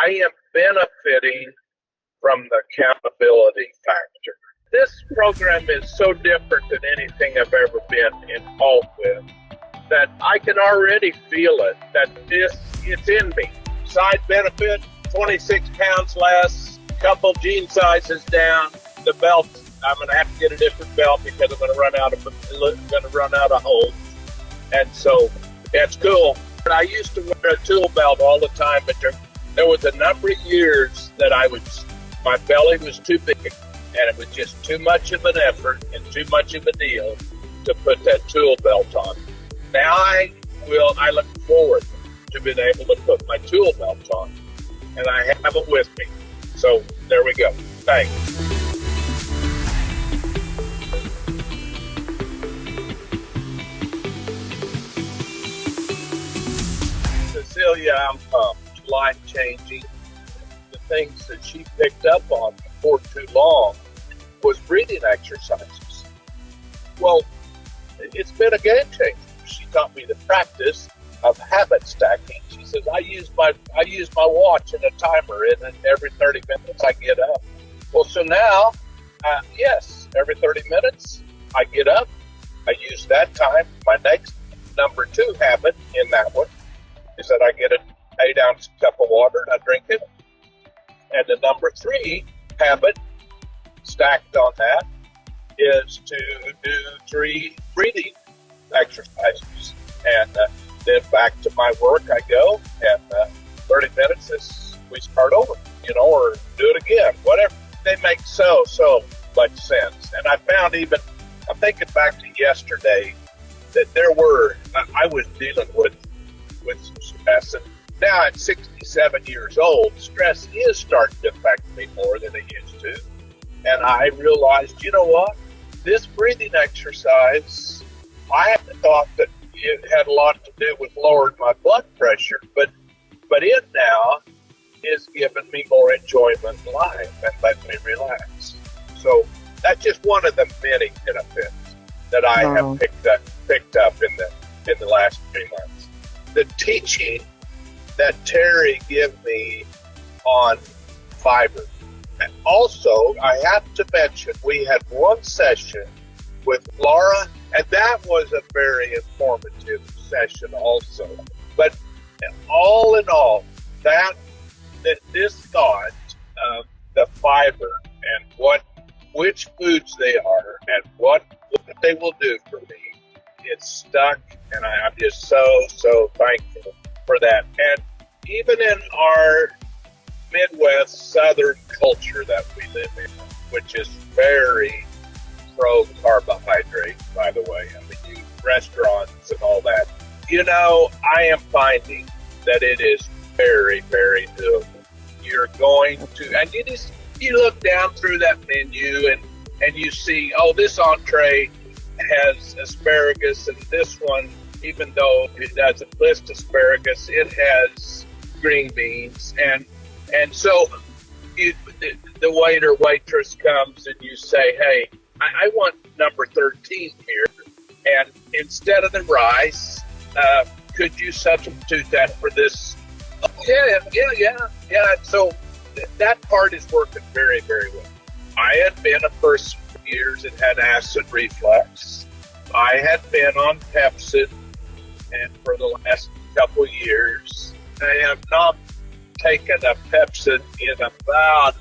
I am benefiting from the accountability factor. This program is so different than anything I've ever been involved with that I can already feel it, that it's in me. Side benefit, 26 pounds less, couple jean sizes down, the belt, I'm going to have to get a different belt because I'm going to run out of holes. And so that's cool. I used to wear a tool belt all the time, but there was a number of years that my belly was too big, and it was just too much of an effort and too much of a deal to put that tool belt on. Now I look forward to being able to put my tool belt on, and I have it with me. So there we go. Thanks. Cecilia, I'm pumped. Life-changing. The things that she picked up on before too long was breathing exercises. Well, it's been a game changer. She taught me the practice of habit stacking. She says, I use my watch and a timer, and every 30 minutes I get up. Well, so now, yes, every 30 minutes I get up. I use that time. My next number 2 habit in that one is that I get an 8-ounce cup of water and I drink it. And the number 3 habit stacked on that is to do 3 breathing exercises. And then back to my work I go, and 30 minutes we start over, or do it again, whatever. They make so much sense. And I found I'm thinking back to yesterday, that I was dealing with some stress. And now at 67 years old, stress is starting to affect me more than it used to. And I realized, you know what? This breathing exercise, I had thought that it had a lot to do with lowering my blood pressure, but it now is giving me more enjoyment in life and letting me relax. So that's just one of the many benefits that I have picked up in the last 3 months. The teaching that Terri gave me on fiber. And also, I have to mention, we had one session with Laura, and that was a very informative session also. But all in all, this thought of the fiber and which foods they are and what they will do for me, it's stuck, and I'm just so thankful for that. And even in our Midwest Southern culture that we live in, which is very pro-carbohydrate, by the way, restaurants and all that, I am finding that it is very, very doable. You're going to, and you look down through that menu and you see, this entree has asparagus, and this one, even though it doesn't list asparagus, it has green beans. And so the waiter, waitress comes and you say, hey, I want number 13 here. And instead of the rice, could you substitute that for this? Oh, yeah. So that part is working very, very well. I had been a person for years that had acid reflux. I had been on Pepsid, and for the last couple years, I have not taken a Pepsid in about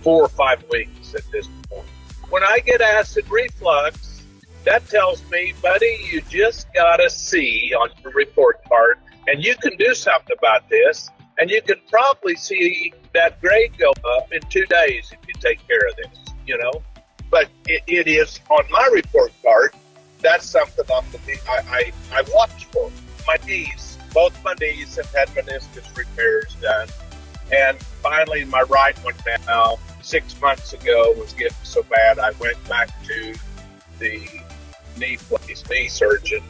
4 or 5 weeks at this point. When I get acid reflux, that tells me, buddy, you just got a C on your report card, and you can do something about this, and you can probably see that grade go up in 2 days if you take care of this, But it is on my report card. That's something I watch for. My knees, both my knees have had meniscus repairs done. And finally, my right one now, 6 months ago, was getting so bad, I went back to the knee surgeon,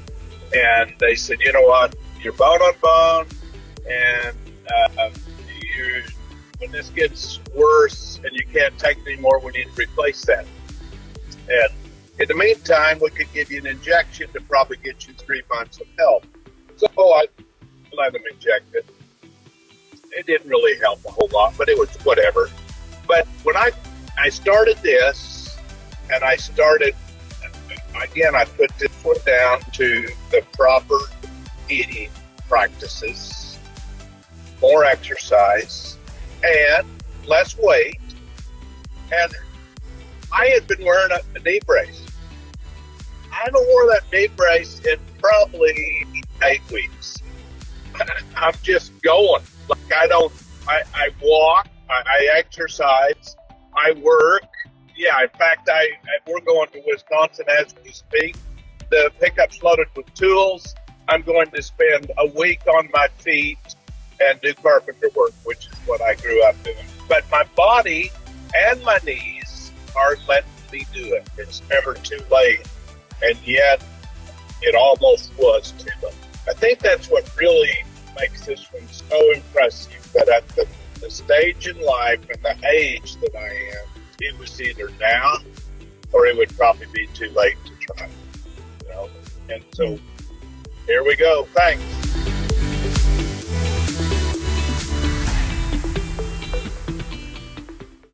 and they said, you know what, you're bone on bone, and when this gets worse and you can't take it anymore, we need to replace that. And in the meantime, we could give you an injection to probably get you 3 months of help. So I let them inject it. it didn't really help a whole lot, but it was whatever. But when I started this, and I started, again, I put this one down to the proper eating practices, more exercise, and less weight. And I had been wearing a knee brace. I haven't worn that knee brace in probably 8 weeks. I'm just going. Like I walk, I exercise, I work. Yeah, in fact, we're going to Wisconsin as we speak. The pickup's loaded with tools. I'm going to spend a week on my feet and do carpenter work, which is what I grew up doing. But my body and my knees are letting me do it. It's never too late. And yet, it almost was too late. I think that's what really makes this one so impressive, that at the stage in life and the age that I am, it was either now or it would probably be too late to try. And so here we go. Thanks.